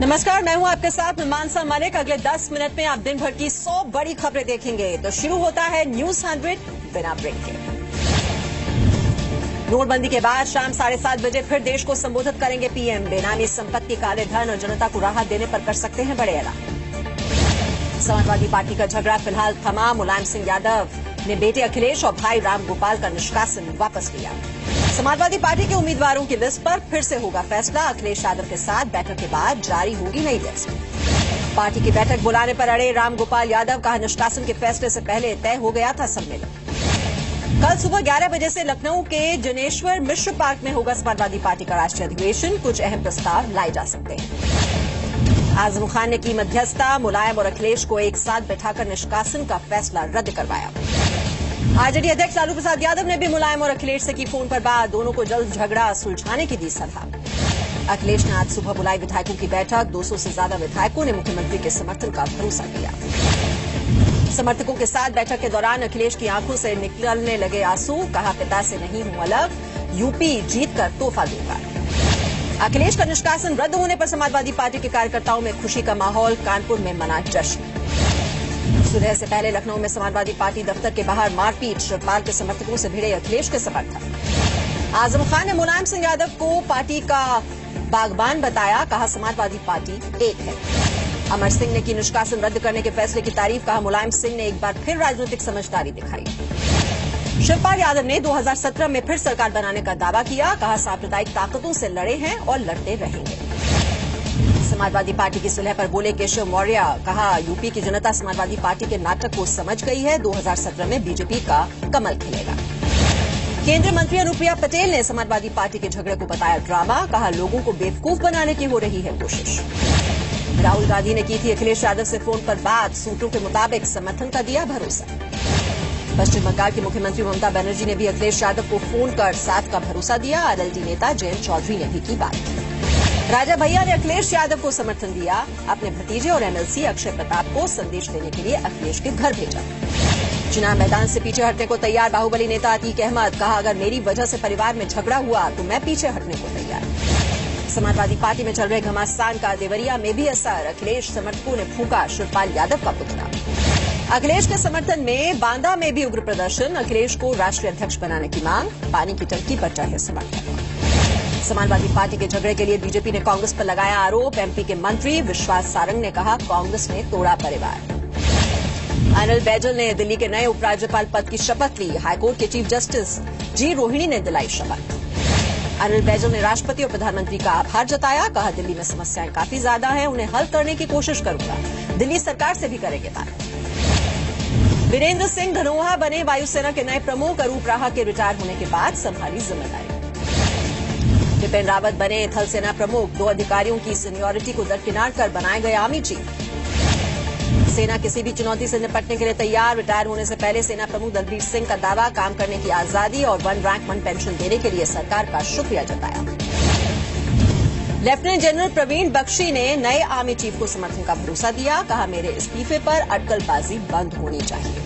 नमस्कार, मैं हूं आपके साथ मानसा मलिक। अगले 10 मिनट में आप दिन भर की 100 बड़ी खबरें देखेंगे। तो शुरू होता है न्यूज 100 बिना ब्रेक के। नोटबंदी के बाद शाम 7:30 बजे फिर देश को संबोधित करेंगे पीएम। बेनामी संपत्ति, काले धन और जनता को राहत देने पर कर सकते हैं बड़े ऐलान। समाजवादी पार्टी का झगड़ा फिलहाल थमा। मुलायम सिंह यादव ने बेटे अखिलेश और भाई राम गोपाल का निष्कासन वापस लिया। समाजवादी पार्टी के उम्मीदवारों की लिस्ट पर फिर से होगा फैसला। अखिलेश यादव के साथ बैठक के बाद जारी होगी नई लिस्ट। पार्टी की बैठक बुलाने पर अड़े राम गोपाल यादव, कहा निष्कासन के फैसले से पहले तय हो गया था सम्मेलन। कल सुबह 11 बजे से लखनऊ के जनेश्वर मिश्र पार्क में होगा समाजवादी पार्टी का राष्ट्रीय अधिवेशन। कुछ अहम प्रस्ताव लाए जा सकते हैं। आजम खान ने की मध्यस्थता। मुलायम और अखिलेश को एक साथ बैठाकर निष्कासन का फैसला रद्द करवाया। आरजेडी अध्यक्ष लालू प्रसाद यादव ने भी मुलायम और अखिलेश से की फोन पर बात। दोनों को जल्द झगड़ा सुलझाने की दी सलाह। अखिलेश ने आज सुबह बुलाई विधायकों की बैठक। 200 से ज्यादा विधायकों ने मुख्यमंत्री के समर्थन का भरोसा दिया। समर्थकों के साथ बैठक के दौरान अखिलेश की आंखों से निकलने लगे आंसू। कहा पिता से नहीं हूं अलग, यूपी जीतकर तोहफा दूंगा। अखिलेश का निष्कासन रद्द होने पर समाजवादी पार्टी के कार्यकर्ताओं में खुशी का माहौल। कानपुर में मना जश्न। सुबह से पहले लखनऊ में समाजवादी पार्टी दफ्तर के बाहर मारपीट। शिवपाल के समर्थकों से भिड़े अखिलेश के समर्थक। आजम खान ने मुलायम सिंह यादव को पार्टी का बागबान बताया। कहा समाजवादी पार्टी एक है। अमर सिंह ने की निष्कासन रद्द करने के फैसले की तारीफ। कहा मुलायम सिंह ने एक बार फिर राजनीतिक समझदारी दिखाई। शिवपाल यादव ने 2017 में फिर सरकार बनाने का दावा किया। कहा सांप्रदायिक ताकतों से लड़े हैं और लड़ते रहेंगे। समाजवादी पार्टी की सुलह पर बोले केशव मौर्य। कहा यूपी की जनता समाजवादी पार्टी के नाटक को समझ गई है। 2017 में बीजेपी का कमल खिलेगा। केंद्रीय मंत्री अनुप्रिया पटेल ने समाजवादी पार्टी के झगड़े को बताया ड्रामा। कहा लोगों को बेवकूफ बनाने की हो रही है कोशिश। राहुल गांधी ने की थी अखिलेश यादव से फोन पर बात। सूत्रों के मुताबिक समर्थन का दिया भरोसा। पश्चिम बंगाल की मुख्यमंत्री ममता बनर्जी ने भी अखिलेश यादव को फोन कर साथ का भरोसा दिया। आरएलडी नेता जयंत चौधरी ने भी की बात। राजा भैया ने अखिलेश यादव को समर्थन दिया। अपने भतीजे और एमएलसी अक्षय प्रताप को संदेश देने के लिए अखिलेश के घर भेजा। चुनाव मैदान से पीछे हटने को तैयार बाहुबली नेता अतीक अहमद। कहा अगर मेरी वजह से परिवार में झगड़ा हुआ तो मैं पीछे हटने को तैयार। समाजवादी पार्टी में चल रहे घमासान का देवरिया में भी असर। अखिलेश समर्थकों ने फूंका शिवपाल यादव का पुतला। अखिलेश के समर्थन में बांदा में भी उग्र प्रदर्शन। अखिलेश को राष्ट्रीय अध्यक्ष बनाने की मांग। पानी की टंकी पर चढ़े समर्थक। समाजवादी पार्टी के झगड़े के लिए बीजेपी ने कांग्रेस पर लगाया आरोप। एमपी के मंत्री विश्वास सारंग ने कहा कांग्रेस ने तोड़ा परिवार। अनिल बैजल ने दिल्ली के नए उपराज्यपाल पद की शपथ ली। हाईकोर्ट के चीफ जस्टिस जी रोहिणी ने दिलाई शपथ। अनिल बैजल ने राष्ट्रपति और प्रधानमंत्री का आभार जताया। कहा दिल्ली में समस्याएं काफी ज्यादा हैं, उन्हें हल करने की कोशिश करूंगा। दिल्ली सरकार से भी करेंगे बात। वीरेंद्र सिंह धनोआ बने वायुसेना के नए प्रमुख। अरूप राहा के रिटायर होने के बाद संभाली जिम्मेदारी। बिपिन रावत बने थल सेना प्रमुख। 2 अधिकारियों की सीनियरिटी को दरकिनार कर बनाए गए आर्मी चीफ। सेना किसी भी चुनौती से निपटने के लिए तैयार। रिटायर होने से पहले सेना प्रमुख दलबीर सिंह का दावा। काम करने की आजादी और 1 रैंक 1 पेंशन देने के लिए सरकार का शुक्रिया जताया। लेफ्टिनेंट जनरल प्रवीण बख्शी ने नए आर्मी चीफ को समर्थन का भरोसा दिया। कहा मेरे इस्तीफे पर अटकलबाजी बंद होनी चाहिए।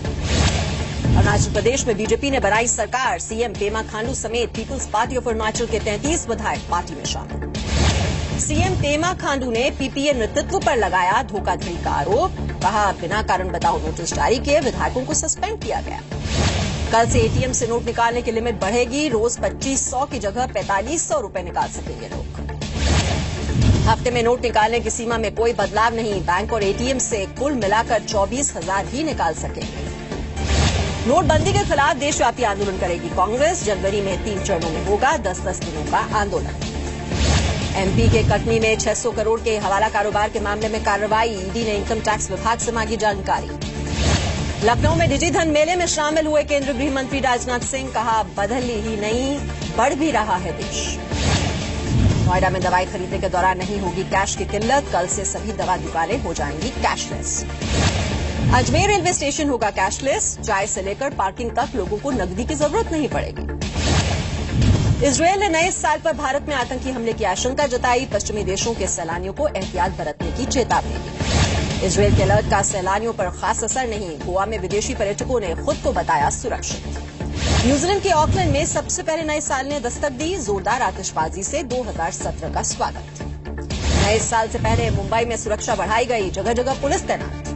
अरुणाचल प्रदेश में बीजेपी ने बनाई सरकार। सीएम पेमा खांडू समेत पीपुल्स पार्टी ऑफ अरुणाचल के 33 विधायक पार्टी में शामिल। सीएम पेमा खांडू ने पीपीए नेतृत्व पर लगाया धोखाधड़ी का आरोप। कहा बिना कारण बताओ नोटिस जारी किए विधायकों को सस्पेंड किया गया। कल से एटीएम से नोट निकालने की लिमिट बढ़ेगी। रोज 2500 की जगह 4500 रुपए निकाल सकेंगे लोग। हफ्ते में नोट निकालने की सीमा में कोई बदलाव नहीं। बैंक और एटीएम से कुल मिलाकर 24,000 ही निकाल सकेंगे। नोटबंदी के खिलाफ देशव्यापी आंदोलन करेगी कांग्रेस। जनवरी में 3 चरणों में होगा 10-10 दिनों का आंदोलन। एमपी के कटनी में 600 करोड़ के हवाला कारोबार के मामले में कार्रवाई। ईडी ने इनकम टैक्स विभाग से मांगी जानकारी। लखनऊ में डिजिधन मेले में शामिल हुए केंद्रीय गृह मंत्री राजनाथ सिंह। कहा बदल ही नहीं बढ़ भी रहा है देश। नोएडा में दवाई खरीदने के दौरान नहीं होगी कैश की किल्लत। कल से सभी दवा दुकानें हो जाएंगी कैशलेस। अजमेर रेलवे स्टेशन होगा कैशलेस। चाय से लेकर पार्किंग तक लोगों को नकदी की जरूरत नहीं पड़ेगी। इजरायल ने नए साल पर भारत में आतंकी हमले की आशंका जताई। पश्चिमी देशों के सैलानियों को एहतियात बरतने की चेतावनी दी। इजरायल के अलर्ट का सैलानियों पर खास असर नहीं। गोवा में विदेशी पर्यटकों ने खुद को बताया सुरक्षित। न्यूजीलैंड के ऑकलैंड में सबसे पहले नए साल ने दस्तक दी। जोरदार आतिशबाजी से 2017 का स्वागत। नए साल से पहले मुंबई में सुरक्षा बढ़ाई गई, जगह जगह पुलिस तैनात।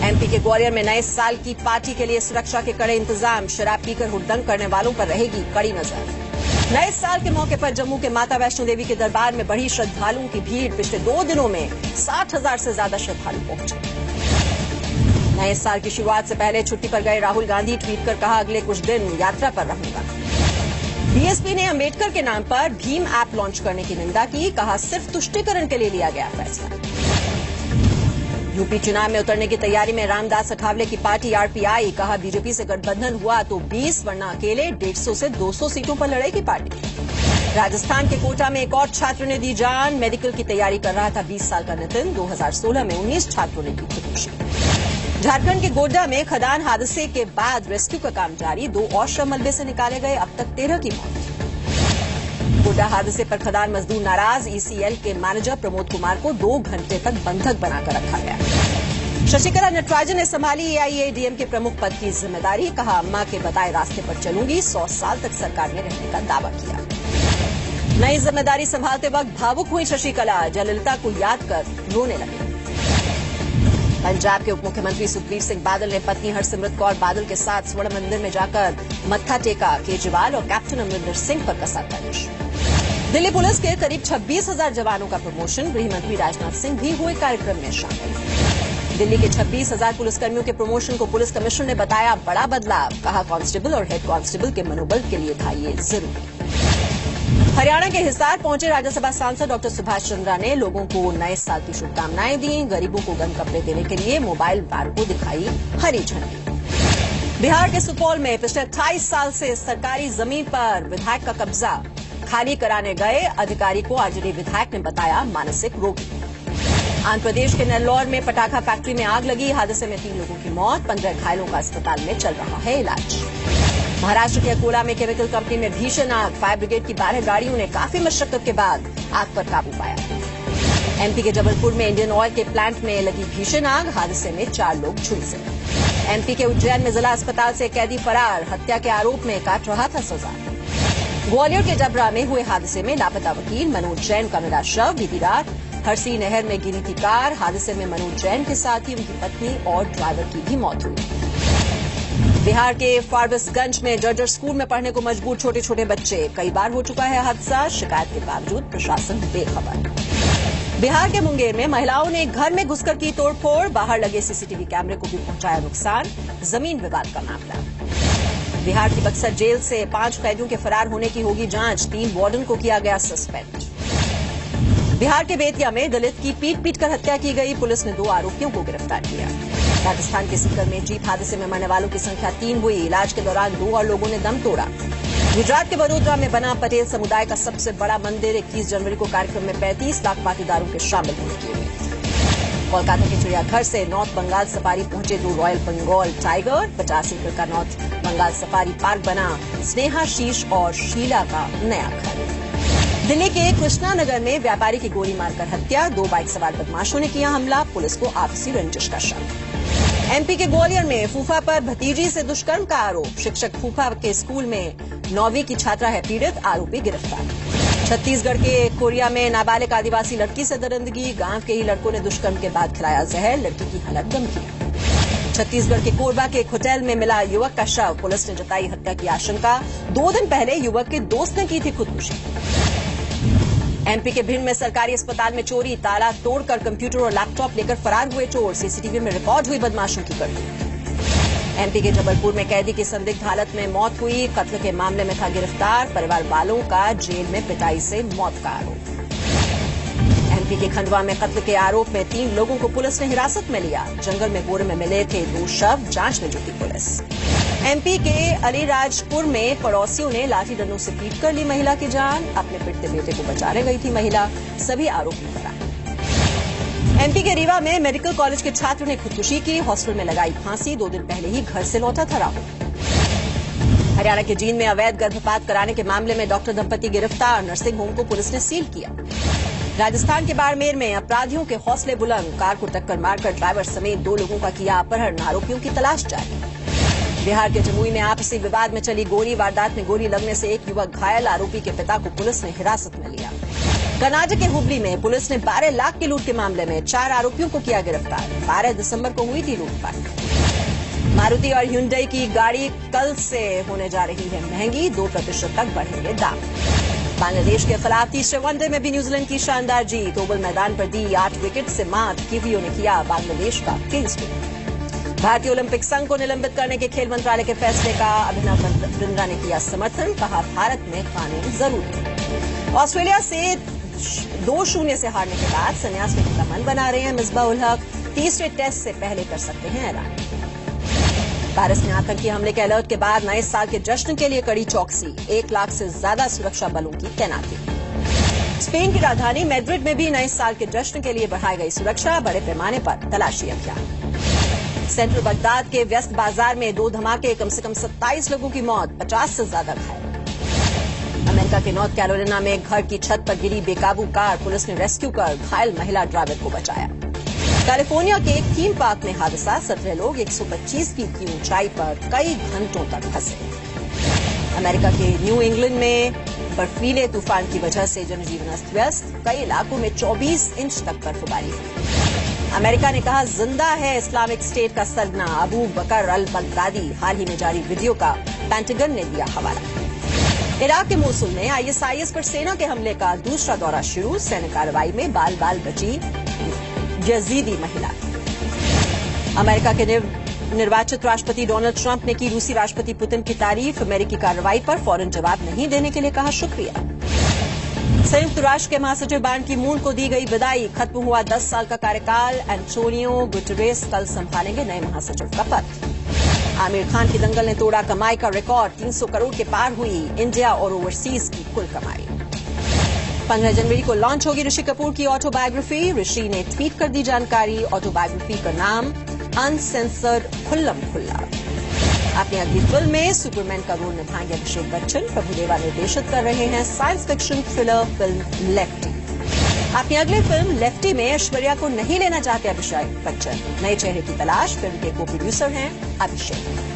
एमपी के ग्वालियर में नए साल की पार्टी के लिए सुरक्षा के कड़े इंतजाम, शराब पीकर हुड़दंग करने वालों पर रहेगी कड़ी नजर। नए साल के मौके पर जम्मू के माता वैष्णो देवी के दरबार में बढ़ी श्रद्धालुओं की भीड़, पिछले 2 दिनों में 60,000 से ज्यादा श्रद्धालु पहुंचे। नए साल की शुरुआत से पहले छुट्टी पर गए राहुल गांधी, ट्वीट कर कहा अगले कुछ दिन यात्रा पर रहूंगा। बीएसपी ने अंबेडकर के नाम पर भीम ऐप लॉन्च करने की निंदा की, कहा सिर्फ तुष्टीकरण के लिए लिया गया फैसला। यूपी चुनाव में उतरने की तैयारी में रामदास अठावले की पार्टी आरपीआई, कहा बीजेपी से गठबंधन हुआ तो 20 वरना अकेले 150 से 200 सीटों पर लड़ेगी पार्टी। राजस्थान के कोटा में एक और छात्र ने दी जान, मेडिकल की तैयारी कर रहा था 20 साल का नितिन, 2016 में 19 छात्रों ने की खुदकुशी। झारखंड के गोड्डा में खदान हादसे के बाद रेस्क्यू का काम जारी, 2 और शव मलबे से निकाले गए, अब तक 13 की मौत। गोड्डा हादसे पर खदान मजदूर नाराज, ईसीएल के मैनेजर प्रमोद कुमार को 2 घंटे तक बंधक बनाकर रखा गया। शशिकला नटराजन ने संभाली एआईएडीएमके प्रमुख पद की जिम्मेदारी, कहा अम्मा के बताए रास्ते पर चलूंगी, 100 साल तक सरकार में रहने का दावा किया। नई जिम्मेदारी संभालते वक्त भावुक हुई शशिकला, जयललिता को याद कर रोने लगे। पंजाब के उप मुख्यमंत्री सुखबीर सिंह बादल ने पत्नी हरसिमरत कौर बादल के साथ स्वर्ण मंदिर में जाकर मत्था टेका, केजरीवाल और कैप्टन अमरिंदर सिंह पर कसा तंज। दिल्ली पुलिस के करीब 26,000 जवानों का प्रमोशन, गृह मंत्री राजनाथ सिंह भी हुए कार्यक्रम में शामिल। दिल्ली के 26,000 पुलिसकर्मियों के प्रमोशन को पुलिस कमिश्नर ने बताया बड़ा बदलाव, कहा कांस्टेबल और हेड कांस्टेबल के मनोबल के लिए था ये जरूरी। हरियाणा के हिसार पहुंचे राज्यसभा सांसद डॉक्टर सुभाष चंद्रा ने लोगों को नए साल की शुभकामनाएं दी, गरीबों को गर्म कपड़े देने के लिए मोबाइल वैन को दिखाई हरी झंडी। बिहार के सुपौल में पिछले 28 साल से सरकारी जमीन पर विधायक का कब्जा, खाली कराने गए अधिकारी को आरजेडी विधायक ने बताया मानसिक रोगी। आंध्र प्रदेश के नेल्लोर में पटाखा फैक्ट्री में आग लगी, हादसे में 3 लोगों की मौत, 15 घायलों का अस्पताल में चल रहा है इलाज। महाराष्ट्र के अकोला में केमिकल कंपनी में भीषण आग, फायर ब्रिगेड की 12 गाड़ियों ने काफी मशक्कत के बाद आग पर काबू पाया। एमपी के जबलपुर में इंडियन ऑयल के प्लांट में लगी भीषण आग, हादसे में 4 लोग झुलसे। एमपी के उज्जैन में जिला अस्पताल से कैदी फरार, हत्या के आरोप में काट रहा था सजा। ग्वालियर के डबरा में हुए हादसे में लापता वकील मनोज जैन का मिला शव, बीती रात हरसी नहर में गिरी थी कार, हादसे में मनोज जैन के साथ ही उनकी पत्नी और ड्राइवर की भी मौत हुई। बिहार के फारबिसगंज में जर्जर स्कूल में पढ़ने को मजबूर छोटे छोटे बच्चे, कई बार हो चुका है हादसा, शिकायत के बावजूद प्रशासन बेखबर। बिहार के मुंगेर में महिलाओं ने घर में घुसकर की तोड़फोड़, बाहर लगे सीसीटीवी कैमरे को भी पहुंचाया नुकसान, जमीन विवाद का मामला। बिहार की बक्सर जेल से 5 कैदियों के फरार होने की होगी जांच, 3 वार्डन को किया गया सस्पेंड। बिहार के बेतिया में दलित की पीट कर हत्या की गई, पुलिस ने 2 आरोपियों को गिरफ्तार किया। राजस्थान के सीकर में जीप हादसे में मरने वालों की संख्या 3 हुई, इलाज के दौरान 2 और लोगों ने दम तोड़ा। गुजरात के वडोदरा में बना पटेल समुदाय का सबसे बड़ा मंदिर, 21 जनवरी को कार्यक्रम में 35 लाख पाटीदारों के शामिल होने की उम्मीद। कोलकाता के चिड़ियाघर से नॉर्थ बंगाल सफारी पहुंचे 2 रॉयल बंगाल टाइगर, 50 एकड़ का नॉर्थ बंगाल सफारी पार्क बना स्नेहा, शीश और शीला का नया घर। दिल्ली के कृष्णा नगर में व्यापारी की गोली मारकर हत्या, 2 बाइक सवार बदमाशों ने किया हमला, पुलिस को आपसी रंजिश का शक। एमपी के ग्वालियर में फूफा पर भतीजी से दुष्कर्म का आरोप, शिक्षक फूफा के स्कूल में 9वीं की छात्रा है पीड़ित, आरोपी गिरफ्तार। छत्तीसगढ़ के कोरिया में नाबालिग आदिवासी लड़की से दरिंदगी, गांव के ही लड़कों ने दुष्कर्म के बाद खिलाया जहर, लड़की की हालत गंभीर। छत्तीसगढ़ के कोरबा के एक होटल में मिला युवक का शव, पुलिस ने जताई हत्या की आशंका, 2 दिन पहले युवक के दोस्त ने की थी खुदकुशी। एमपी के भिंड में सरकारी अस्पताल में चोरी, ताला तोड़कर कंप्यूटर और लैपटॉप लेकर फरार हुए चोर, सीसीटीवी में रिकॉर्ड हुई बदमाशों की करतूत। एमपी के जबलपुर में कैदी की संदिग्ध हालत में मौत हुई, कत्ल के मामले में था गिरफ्तार, परिवार वालों का जेल में पिटाई से मौत का आरोप। एमपी के खंडवा में कत्ल के आरोप में 3 लोगों को पुलिस ने हिरासत में लिया, जंगल में बोरे में मिले थे 2 शव, जांच में जुटी पुलिस। एमपी के अलीराजपुर में पड़ोसियों ने लाठी डंडों से पीट कर ली महिला की जान, अपने पिटते बेटे को बचाने गई थी महिला, सभी आरोपी फरार। एमपी के रीवा में मेडिकल कॉलेज के छात्र ने खुदकुशी की, हॉस्टल में लगाई फांसी, 2 दिन पहले ही घर से लौटा था राहुल। हरियाणा के जींद में अवैध गर्भपात कराने के मामले में डॉक्टर दंपति गिरफ्तार, नर्सिंग होम को पुलिस ने सील किया। राजस्थान के बाड़मेर में अपराधियों के हौसले बुलंद, कार को टक्कर मारकर ड्राइवर समेत 2 लोगों का किया अपहरण, आरोपियों की तलाश जारी। बिहार के जमुई में आपसी विवाद में चली गोली वारदात में गोली लगने से एक युवक घायल, आरोपी के पिता को पुलिस ने हिरासत में लिया। कर्नाटक के हुबली में पुलिस ने 12 लाख की लूट के मामले में 4 आरोपियों को किया गिरफ्तार। 12 दिसंबर को हुई थी लूटपाट। मारुति और ह्युंडई की गाड़ी कल से होने जा रही है महंगी, 2% तक बढ़ेंगे दाम। बांग्लादेश के खिलाफ तीसरे वनडे में भी न्यूजीलैंड की शानदार जीत। ओवल मैदान पर दी 8 विकेट से मात, किवियों ने किया बांग्लादेश का क्लीन स्वीप। भारतीय ओलंपिक संघ को निलंबित करने के खेल मंत्रालय के फैसले का अभिनव बिंद्रा ने किया समर्थन, कहा भारत में कानून जरूरी। ऑस्ट्रेलिया से 2-0 से हारने के बाद संन्यास लेने का मन बना रहे हैं मिसबाह उल हक। तीसरे टेस्ट से पहले कर सकते हैं ऐलान। पेरिस में आतंकी हमले के अलर्ट के बाद नए साल के जश्न के लिए कड़ी चौकसी, 1 लाख से ज्यादा सुरक्षा बलों की तैनाती। स्पेन की राजधानी मैड्रिड में भी नए साल के जश्न के लिए बढ़ाई गई सुरक्षा, बड़े पैमाने पर तलाशी अभियान। सेंट्रल बगदाद के व्यस्त बाजार में 2 धमाके, कम से कम 27 लोगों की मौत, 50 से ज्यादा घायल। अमेरिका के नॉर्थ कैरोलिना में घर की छत पर गिरी बेकाबू कार, पुलिस ने रेस्क्यू कर घायल महिला ड्राइवर को बचाया। कैलिफोर्निया के एक थीम पार्क में हादसा, 17 लोग 125 फीट की ऊंचाई पर कई घंटों तक फंसे। अमेरिका के न्यू इंग्लैंड में बर्फीले तूफान की वजह से जनजीवन अस्त व्यस्त, कई इलाकों में 24 इंच तक बर्फबारी हुई। अमेरिका ने कहा जिंदा है इस्लामिक स्टेट का सरगना अबू बकर अल बगदादी। हाल ही में जारी वीडियो का पेंटागन ने दिया हवाला। इराक के मोसुल में ISIS पर सेना के हमले का दूसरा दौरा शुरू, सैन्य कार्रवाई में बाल बाल बची यजीदी महिला। अमेरिका के निर्वाचित राष्ट्रपति डोनाल्ड ट्रंप ने की रूसी राष्ट्रपति पुतिन की तारीफ, अमेरिकी कार्रवाई पर फौरन जवाब नहीं देने के लिए कहा शुक्रिया। संयुक्त राष्ट्र के महासचिव बान की मून को दी गई विदाई, खत्म हुआ 10 साल का कार्यकाल। एंटोनियो गुटेरेस कल संभालेंगे नए महासचिव का पद। आमिर खान की दंगल ने तोड़ा कमाई का रिकॉर्ड, 300 करोड़ के पार हुई इंडिया और ओवरसीज की कुल कमाई। 15 जनवरी को लॉन्च होगी ऋषि कपूर की ऑटोबायोग्राफी। ऋषि ने ट्वीट कर दी जानकारी, ऑटोबायोग्राफी का नाम अनसेंसर्ड खुल्लम खुल्ला। अपनी अगली फिल्म में सुपरमैन का रोल निभाएंगे अभिषेक बच्चन। प्रभुदेवा निर्देशित कर रहे हैं science fiction thriller film lefty. अपनी अगली फिल्म लेफ्टी में ऐश्वर्या को नहीं लेना चाहते अभिषेक बच्चन, नए चेहरे की तलाश। फिल्म के को प्रोड्यूसर हैं अभिषेक।